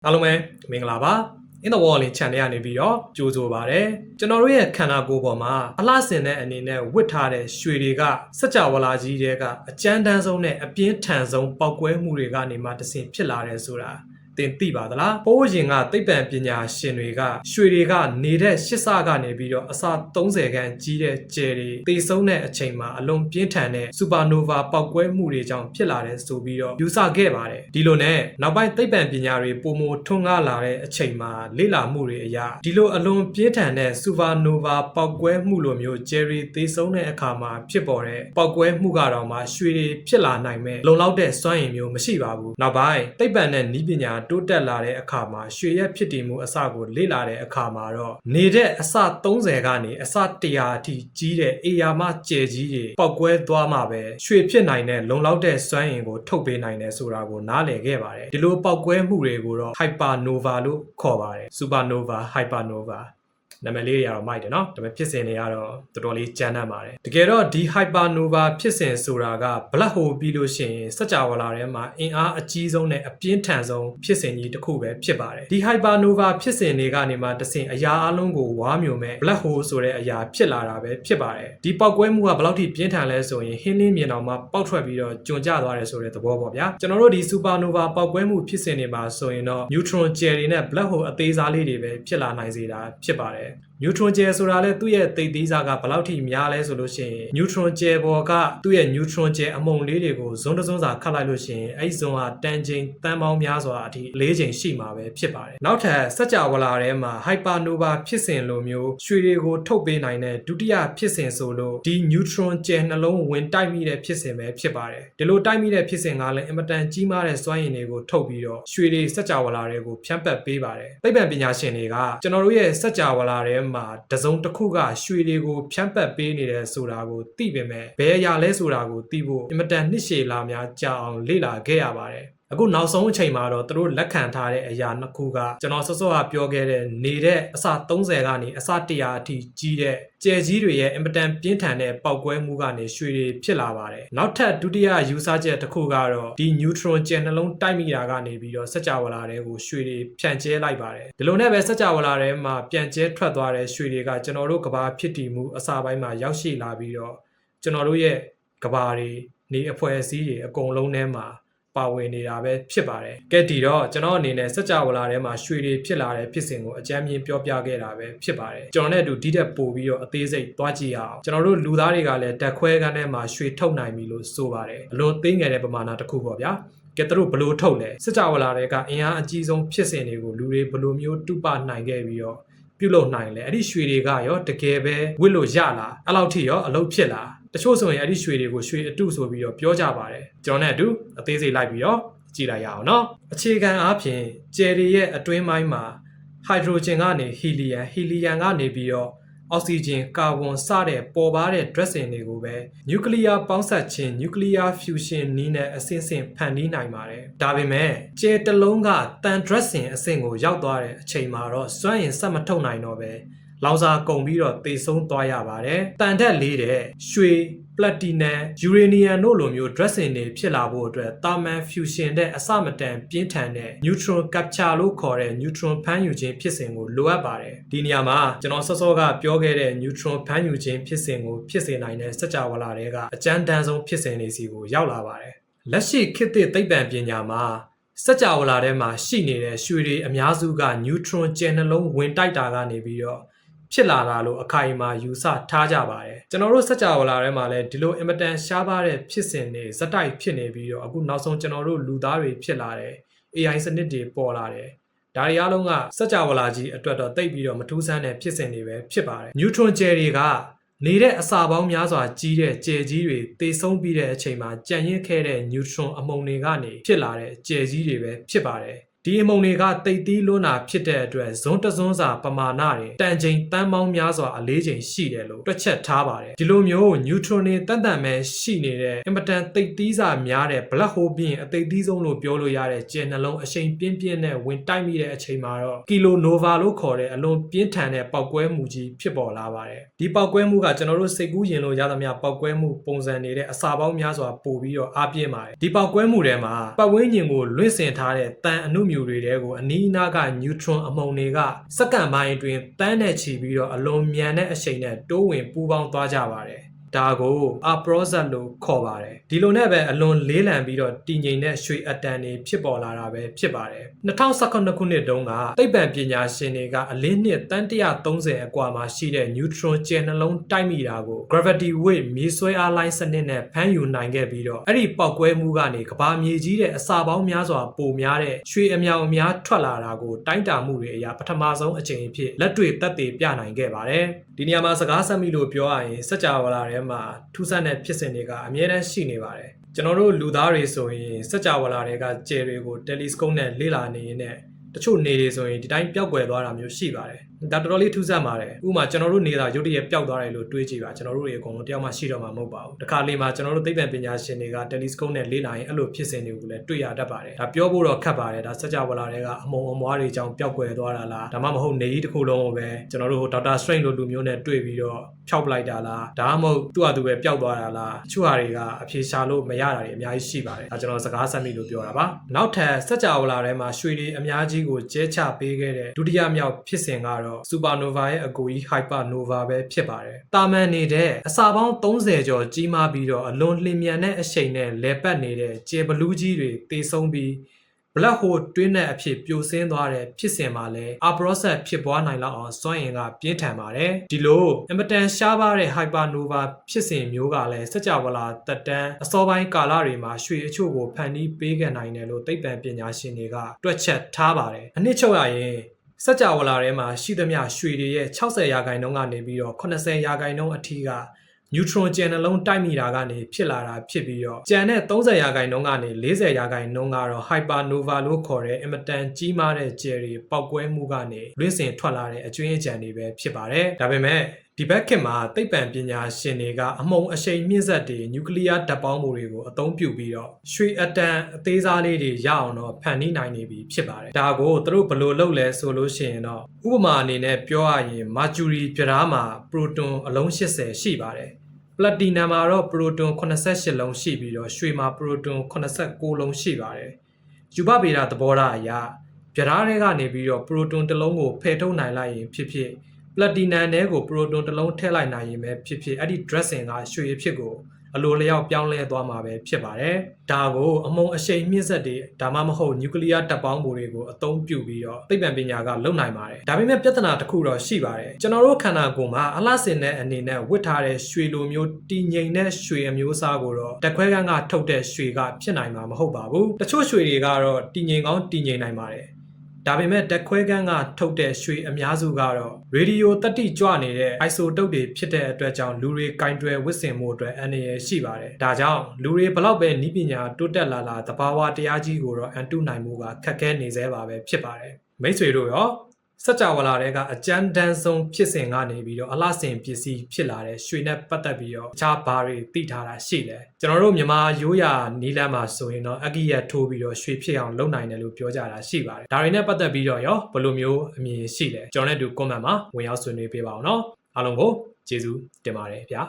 အားလုံးပဲမင်္ဂလာပါ In the Wall Channel ရနေပြီးတော့ကြိုးဆိုပါရစေကျွန်တော်တို့ရဲ့ခန္ဓာကိုယ်ပေါ်မှာအလှဆင်တဲ့အနေနဲ့ဝတ်ထားတဲ့ရွှေတွေကစကြဝဠာကြီးတွေကအကျဉ်းတန်းဆုံးနဲ့အပြင်းထန်ဆုံးပေါက်ကွဲမှုတွေကနေမှတဆင့်ဖြစ်လာတယ်ဆိုတာသင်သိပါသလားပိုးရင်ကသိပ္ပံပညာရှင်တွေကရွှေတွေကနေတဲ့ရှစ်ဆကနေပြီးတော့အစ30ခန်းကြီးတဲ့ကျယ်တွေတေဆုံးတဲ့အချိန်မှာအလွန်ပြင်းထန်တဲ့စူပါနိုဗာပေါက်ကွဲမှုတွေကြောင့်ဖြစ်လာတယ်ဆိုပြီးတော့ယူဆခဲ့ပါတယ်ဒီလိုနဲ့နောက်ပိုင်းသိပ္ပံပညာတွေပုံမထွန်းကားလာတဲ့အချိန်မှာလေ့လာမှုတွေအရဒီလိုအလွန်ပြင်းထန်တဲ့စူပါနိုဗာပေါက်ကွဲမှုလိုမျိုးကျယ်တွေတေဆုံးတဲ့အခါမှာဖြစ်ပေါ်တဲ့ပေါက်ကွဲမှုကတော့မှရွှေတွေဖြစ်လာနိုင်မဲ့လုံလောက်တဲ့စွမ်းရည်မျိုးမရှိပါဘူးနောက်ပိုင်းသိပ္ပံနဲ့နည်းပညာတိုးတက်လာတဲ့အခါမှာရွှေရဲ့ဖြစ်တည်မှုအစကိုလေ့လာတဲ့အခါမှာတော့နေတဲ့အစ30ကနေအစ100အထိကြီးတဲ့အေယာမကျယ်ကြီးတွေပေါက်ကွဲသွားမှပဲရွှေဖြစ်နိုင်တဲ့လုံလောက်တဲ့စွမ်းအင်ကိုထုတ်ပေးနိုင်တယ်ဆိုတာကိုနားလည်ခဲ့ပါတယ်ဒီလိုပေါက်ကွဲမှုတွေကိုတော့ hypernova လို့ခေါ်ပါတယ် supernova hypernovaနာမည်လေးတွေကတော့မိုက်တယ်နော်ဒါပေမဲ့ဖြစ်စဉ်တွေကတော့တော်တော်လေးကြမ်းတမ်းပါတယ်တကယ်တော့ဒီ hypernova ဖြစ်စဉ်ဆိုတာက black hole ပြီးလို့ရှိရင်စကြဝဠာထဲမှာအင်အားအကြီးဆုံးနဲ့အပြင်းထန်ဆုံးဖြစ်စဉ်ကြီးတစ်ခုပဲဖြစ်ပါတယ်ဒီ hypernova ဖြစ်စဉ်တွေကနေမှတဆင့်အရာအလုံးကိုဝါမျိုးမဲ့ black hole ဆိုတဲ့အရာဖြစ်လာတာပဲဖြစ်ပါတယ်ဒီပေါက်ကွဲမှုကဘယ်လောက်ထိပြင်းထန်လဲဆိုရင်ဟင်းလင်းမြင်အောင်မှပေါက်ထွက်ပြီးတော့ကျွံကျသွားတယ်ဆိုတဲ့သဘောပေါ့ဗျာကျွန်တော်တို့ဒီ supernova ပေါက်ကွဲမှုဖြစ်စဉ်တွေမှာဆိုရင်တော့ neutron gel တွေနဲ့ black hole အသေးစားလေးတွေပဲဖြစ်လာနိုင်စေတာဖြစ်ပါတယ်neutron gel ဆိုတာလဲသူ့ရဲ့သိသေးစားကဘယ်လောက်ထိများလဲဆိုလို့ရှိရင် neutron gel ပေါ်ကသူ့ရဲ့ neutron gel အမုံလေးတွေကိုဇွန်းတစ်စွန်းစာခတ်လိုက်လို့ရှိရင်အဲ့ဒီဇွန်းဟာတန်ချိန်တန်ပေါင်းများစွာအထိ၄ချိန်ရှိမှာပဲဖြစ်ပါတယ်နောက်ထပ်စကြဝဠာထဲမှာ hypernova ဖြစ်စဉ်လိုမျိုးရွှေတွေကိုထုတ်ပေးနိုင်တဲ့ဒုတိယဖြစ်စဉ်ဆိုလို့ဒီ neutron gel နှလုံးဝင်တိုက်မိတဲ့ဖြစ်စဉ်ပဲဖြစ်ပါတယ်ဒီလိုတိုက်မိတဲ့ဖြစ်စဉ်ကလည်းအင်မတန်ကြီးမားတဲ့စွမ်းရည်တွေကိုထုတ်ပြီးတော့ရွှေတွေစကြဝဠာတွေကိုဖြန့်ပတ်ပေးပါတယ်သိပ္ပံပညာရှင်တွေကကျွန်တော်တို့ရဲ့စကြဝဠာထဲမှာတစုံတစ်ခုကရွှေတွေကိုဖြန့်ပတ်ပေးနေတယ်ဆိုတာကိုသိပေမဲ့ဘယ်အရာလဲဆိုတာကိုသိဖို့အင်မတန်နှစ်ရှည်လာများကြာအောင်လေ့လာခဲ့ရပါတယ်အခုနောက်ဆုံးအချိန်မှာတော့သူတို့လက်ခံထားတဲ့အရာနှစ်ခုကကျွန်တော်စောစောကပြောခဲ့တဲ့နေတဲ့အစ30ကနေအစ100အထိကြီးတဲ့ကျယ်ကြီးတွေရဲ့အင်မတန်ပြင်းထန်တဲ့ပေါက်ကွဲမှုကနေရွှေတွေဖြစ်လာပါတယ်နောက်ထပ်ဒုတိယယူဆချက်တစ်ခုကတော့ဒီ neutron gel နှလုံးတိုက်မိတာကနေပြီးတော့စကြဝဠာတွေကိုရွှေတွေဖြန့်ကျဲလိုက်ပါတယ်ဒီလိုနဲ့ပဲစကြဝဠာထဲမှာပြန်ကျဲထွက်သွားတဲ့ရွှေတွေကကျွန်တော်တို့ကဘာဖြစ်တည်မှုအစပိုင်းမှာရောက်ရှိလာပြီးတော့ကျွန်တော်တို့ရဲ့ကဘာတွေနေအဖွဲ့အစည်းတွေအကုန်လုံးထဲမှာပါဝင်နေတာပဲဖြစ်ပါတယ်ကဲဒီတော့ကျွန်တော်အနေနဲ့စကြဝဠာထဲမှာရွှေတွေဖြစ်လာတဲ့ဖြစ်စဉ်ကိုအကြမ်းမြင်ပြောပြခဲ့တာပဲဖြစ်ပါတယ်ကျွန်တော်နဲ့အတူဒီတက်ပို့ပြီးတော့အသေးစိတ်သွားကြည့်အောင်ကျွန်တော်တို့လူသားတွေကလည်းဓာတ်ခွဲခန်းထဲမှာရွှေထုတ်နိုင်ပြီလို့ဆိုပါတယ်အလွန်သေးငယ်တဲ့ပမာဏတစ်ခုပေါ့ဗျာကဲသူတို့ဘလို့ထုတ်လဲစကြဝဠာတွေကအင်အားအကြီးဆုံးဖြစ်စဉ်တွေကိုလူတွေဘလို့မျိုးတုပနိုင်ခဲ့ပြီးတော့ပြုလုပ်နိုင်လဲအဲ့ဒီရွှေတွေကရောတကယ်ပဲဝစ်လို့ရလားအဲ့လောက်ထိရောအလုပ်ဖြစ်လားတချို့ဆိုရင်အဲ့ဒီရွှေတွေကိုရွှေအတုဆိုပြီးတော့ပြောကြပါတယ်ကျွန်တော်နဲ့အတူအသေးစိတ်လိုက်ပြီးတော့ကြည့်လိုက်ရအောင်နော်အခြေခံအားဖြင့်ကျယ်တွေရဲ့အတွင်းပိုင်းမှာဟိုက်ဒရိုဂျင်ကနေဟီလီယမ်ကနေပြီးတော့အောက်ဆီဂျင်ကာဗွန်စတဲ့ပေါ်ပါတဲ့ dressing တွေကိုပဲနျူကလ িয়ার ပေါင်းစပ်ခြင်း nuclear fusion နည်းနဲ့အဆင့်ဆင့်ဖန်တီးနိုင်ပါတယ်ဒါပေမဲ့ကျယ်တစ်လုံးကတန် dressing အဆင့်ကိုရောက်သွားတဲ့အချိန်မှာတော့စွမ်းအင်ဆက်မထုတ်နိုင်တော့ပဲလောင်စာကုန်ပြီးတော့သေဆုံးသွားရပါတယ်တန်တက်လေးတဲ့ရွှေပလက်တီနမ်ယူရေနီယံတို့လိုမျိုး dressing တွေဖြစ်လာဖို့အတွက်တာမန် fusion တဲ့အစမတန်ပြင်းထန်တဲ့ neutron capture လို့ခေါ်တဲ့ neutron ဖမ်းယူခြင်းဖြစ်စဉ်ကိုလိုအပ်ပါတယ်ဒီနေရာမှာကျွန်တော်စောစောကပြောခဲ့တဲ့ neutron ဖမ်းယူခြင်းဖြစ်စဉ်ကိုဖြစ်စေနိုင်တဲ့စကြဝဠာတွေကအကြမ်းတမ်းဆုံးဖြစ်စဉ်တွေစီကိုရောက်လာပါတယ်လက်ရှိခေတ်သစ်သိပ္ပံပညာမှာစကြဝဠာထဲမှာရှိနေတဲ့ရွှေတွေအများစုက neutron gel နှလုံးဝင်တိုက်တာကနေပြီးတော့ဖြစ်လာတာလို့အခိုင်အမာယူဆထားကြပါတယ်ကျွန်တော်တို့စကြဝဠာထဲမှာလည်းဒီလိုအင်မတန်ရှားပါတဲ့ဖြစ်စဉ်တွေဇက်တိုက်ဖြစ်နေပြီးတော့အခုနောက်ဆုံးကျွန်တော်တို့လူသားတွေဖြစ်လာတယ် AI စနစ်တွေပေါ်လာတယ်ဒါတွေအားလုံးကစကြဝဠာကြီးအတွက်တော့တိတ်ပြီးတော့မထူးဆန်းတဲ့ဖြစ်စဉ်တွေပဲဖြစ်ပါတယ် neutron gel တွေကနေတဲ့အစာပေါင်းများစွာကြီးတဲ့ကျယ်ကြီးတွေသေဆုံးပြီးတဲ့အချိန်မှာကြံ့ရင့်ခဲ့တဲ့ neutron အမုံတွေကနေဖြစ်လာတဲ့ကျယ်ကြီးတွေပဲဖြစ်ပါတယ်ဒီအမုံတွေကတိတ်သီးလွန်းတာဖြစ်တဲ့အတွက်ဇွန်းတစွန်းစာပမာဏတွေတန်ချိန်တန်းပေါင်းများစွာအလေးချိန်ရှိတယ်လို့တွက်ချက်ထားပါတယ်ဒီလိုမျိုး neutron တွေတန်တန်ပဲရှိနေတဲ့အင်မတန်တိတ်သီးစာများတဲ့ black hole ပြင်အသိသီးဆုံးလို့ပြောလို့ရတဲ့ကျယ်နှလုံးအရှိန်ပြင်းပြင်းနဲ့ဝင်တိုက်မိတဲ့အချိန်မှာတော့ kilonova လို့ခေါ်တဲ့အလွန်ပြင်းထန်တဲ့ပေါက်ကွဲမှုကြီးဖြစ်ပေါ်လာပါတယ်ဒီပေါက်ကွဲမှုကကျွန်တော်တို့စိတ်ကူးယဉ်လို့ရသမျှပေါက်ကွဲမှုပုံစံနေတဲ့အစာပေါင်းများစွာပို့ပြီးတော့အားပြင်းပါတယ်ဒီပေါက်ကွဲမှုထဲမှာပတ်ဝန်းကျင်ကိုလွင့်စင်ထားတဲ့တန်အနု မြူတွေတဲကိုအနီးအနားက neutron အမှုန်တွေကစက္ကန့်ပိုင်းအတွင်းတန်းနဲ့ချီပြီးတော့အလွန်မြန်တဲ့အရှိန်နဲ့တိုးဝင်ပူးပေါင်းသွားကြပါတယ်ဒါကို Aprosat လို့ခေါ်ပါတယ်ဒီလိုနဲ့ပဲအလွန်လေးလံပြီးတော့တည်ငြိမ်တဲ့ရွှေအတန်တွေဖြစ်ပေါ်လာတာပဲဖြစ်ပါတယ်2019ခုနှစ်တုန်းကသိပ္ပံပညာရှင်တွေကအလင်းနှစ်တန်း130အကွာမှာရှိတဲ့ neutron ကျယ်နှလုံးတိုက်မိတာကို gravity wave မြေဆွဲအားလိုင်းစနစ်နဲ့ဖမ်းယူနိုင်ခဲ့ပြီးတော့အဲ့ဒီပောက်ကွဲမှုကနေကဘာမြေကြီးတဲ့အစာပေါင်းများစွာပိုများတဲ့ရွှေအမြောင်အများထွက်လာတာကိုတိုင်းတာမှုတွေအရာပထမဆုံးအကြိမ်အဖြစ်လက်တွေ့သက်သေပြနိုင်ခဲ့ပါတယ်ဒီနေရာမှာစကားဆက်မိလို့ပြောရရင်စัจ java လာထဲမှာထူးဆန်းတဲ့ဖြစ်စဉ်တွေကအများတန်းရှိနေပါတယ်ကျွန်တော်တို့လူသားတွေဆိုရင်စัจ java လာတွေကကြယ်တွေကို telescope နဲ့လေ့လာနေရင်တချို့နေတွေဆိုရင်ဒီတိုင်းပျောက်ကွယ်သွားတာမျိုးရှိပါတယ်ဒါတော်တော်လေးထူးဆန်းပါတယ်ဥပမာကျွန်တော်တို့နေတာရုတ်တရက်ပျောက်သွားတယ်လို့တွေးကြည့်ပါကျွန်တော်တို့တွေအကုန်လုံးတယောက်မှရှိတော့မှာမဟုတ်ပါဘူးတခါလေမှာကျွန်တော်တို့သိပ္ပံပညာရှင်တွေက telescope နဲ့လေ့လာရင်အဲ့လိုဖြစ်စဉ်တွေကိုလည်းတွေ့ရတတ်ပါတယ်ဒါပြောဖို့တော့ခက်ပါတယ်ဒါစัจ java လာတွေကအမုံအမွားတွေကြောင့်ပျောက်ကွယ်သွားတာလားဒါမှမဟုတ်နေကြီးတစ်ခုလုံးကိုပဲကျွန်တော်တို့ဒေါက်တာစထရိန့်လိုလူမျိုးနဲ့တွေ့ပြီးတော့ဖျောက်ပလိုက်တာလားဒါမှမဟုတ်သူ့ဟာသူပဲပျောက်သွားတာလားအချို့ဟာတွေကအဖြေရှာလို့မရတာတွေအများကြီးရှိပါတယ်ဒါကျွန်တော်စကားဆက်မိလို့ပြောတာပါနောက်ထပ်စัจ java လာထဲမှာရွှေတွေအများကြီးကိုကျဲချပေးခဲ့တဲ့ဒုတိယမြောက်ဖြစ်စဉ်ကတော့ supernova ရဲ့အကူကြီး hypernova ပဲဖြစ်ပါတယ်တာမန်နေတဲ့အစာပေါင်း30ကျော်ကြီးမားပြီးတော့အလွန်လျင်မြန်တဲ့အရှိန်နဲ့လဲပတ်နေတဲ့ကျယ်ဘလူးကြီးတွေတေဆုံးပြီး black hole တွင်းတဲ့အဖြစ်ပြိုဆင်းသွားတဲ့ဖြစ်စဉ်မှာလည်း Aprosat ဖြစ်ပွားနိုင်လောက်အောင်စွမ်းအင်ကပြင်းထန်ပါတယ်ဒီလိုအင်မတန်ရှားပါတဲ့ hypernova ဖြစ်စဉ်မျိုးကလည်းစัจ java လာတက်တန်းအစောပိုင်းကာလတွေမှာရွှေအချို့ကိုဖန်တီးပေးခဲ့နိုင်တယ်လို့သိပ္ပံပညာရှင်တွေကတွက်ချက်ထားပါတယ်အနှစ်ချုပ်ရရင်စัจ java လာထဲမှာရှိသမျှရွှေတွေရဲ့60%ကနေပြီးတော့80%အထိကneutron ကျယ်နှလုံးတိုက်မိတာကနေဖြစ်လာတာဖြစ်ပြီးတော့ကျန်တဲ့30%ကနေ40%ကတော့ hypernova လို့ခေါ်တဲ့အင်မတန်ကြီးမားတဲ့ကျယ်တွေပောက်ကွဲမှုကနေလွင့်စင်ထွက်လာတဲ့အကျွင်းအကြံတွေပဲဖြစ်ပါတယ်ဒါပေမဲ့ဒီဘက်ခေတ်မှာသိပ္ပံပညာရှင်တွေကအမုံအရှိန်မြင့်စက်တွေနျူကလ িয়ার ဓာတ်ပေါင်းမှုတွေကိုအသုံးပြုပြီးတော့ရွှေအတန်အသေးစားလေးတွေရအောင်တော့ဖန်တီးနိုင်နေပြီဖြစ်ပါတယ်ဒါကိုသူတို့ဘယ်လိုလုပ်လဲဆိုလို့ရှိရင်တော့ဥပမာအနေနဲ့ပြောရရင် mercury ပြဓာမှာ proton အလုံး80ရှိပါတယ်platinum မှာတော့ proton 88လုံးရှိပြီးတော့ရွှေမှာ proton 89လုံးရှိပါတယ်။ယူပဗေဒသဘောထားအရပြဓာတွေကနေပြီးတော့ proton တစ်လုံးကိုဖယ်ထုတ်နိုင်လိုက်ရင်ဖြစ်ဖြစ် platinum ထဲကို proton တစ်လုံးထည့်လိုက်နိုင်ရင်ပဲဖြစ်ဖြစ်အဲ့ဒီ dressing ကရွှေအဖြစ်ကိုအလိုလျောက်ပြောင်းလဲသွားမှာပဲဖြစ်ပါတယ်။ဒါကိုအမုံအရှိန်မြင့်စက်တွေဒါမှမဟုတ်နျူကလ িয়ার ဓာတ်ပေါင်းမှုတွေကိုအသုံးပြုပြီးတော့သိပ္ပံပညာကလုပ်နိုင်ပါတယ်။ဒါပေမဲ့ပြဿနာတစ်ခုတော့ရှိပါတယ်။ကျွန်တော်တို့ခန္ဓာကိုယ်မှာအလှဆင်တဲ့အနေနဲ့ဝတ်ထားတဲ့ရွှေလိုမျိုးတည်ငြိမ်တဲ့ရွှေအမျိုးအစားကိုတော့တက်ခွဲခန်းကထုတ်တဲ့ရွှေကဖြစ်နိုင်မှာမဟုတ်ပါဘူး။တချို့ရွှေတွေကတော့တည်ငြိမ်ကောင်းတည်ငြိမ်နိုင်ပါတယ်။ဒါပေမဲ့တက်ခွဲခန်းကထုတ်တဲ့ရွှေအများစုကတော့ရေဒီယိုတတိကြွနေတဲ့ isotope တွေဖြစ်တဲ့အတွက်ကြောင့်လူတွေကင်တွယ်ဝစ်စင်မှုအတွက်အန္တရာယ်ရှိပါတယ်။ဒါကြောင့်လူတွေဘလောက်ပဲနည်းပညာတိုးတက်လာသဘာဝတရားကြီးကိုတော့အန်တုနိုင်မှုကခက်ခဲနေသေးပါပဲဖြစ်ပါတယ်။မိတ်ဆွေတို့ရောစัจ java လာတွေကအကျဉ်းတန်းဆုံးဖြစ်စဉ်ကနေပြီးတော့အလှဆင်ပစ္စည်းဖြစ်လာတဲ့ရွှေနဲ့ပတ်သက်ပြီးတော့အခြားဘာတွေသိထားတာရှိလဲကျွန်တော်တို့မြန်မာရိုးရာနီးလမ်းမှာဆိုရင်တော့အကီရက်ထိုးပြီးတော့ရွှေဖြစ်အောင်လုပ်နိုင်တယ်လို့ပြောကြတာရှိပါတယ်ဒါတွေနဲ့ပတ်သက်ပြီးတော့ရောဘယ်လိုမျိုးအမြင်ရှိလဲကျွန်တော်နဲ့တူ comment မှာဝင်ရောက်ဆွေးနွေးပေးပါအောင်နော်အားလုံးကိုကျေးဇူးတင်ပါတယ်ဗျာ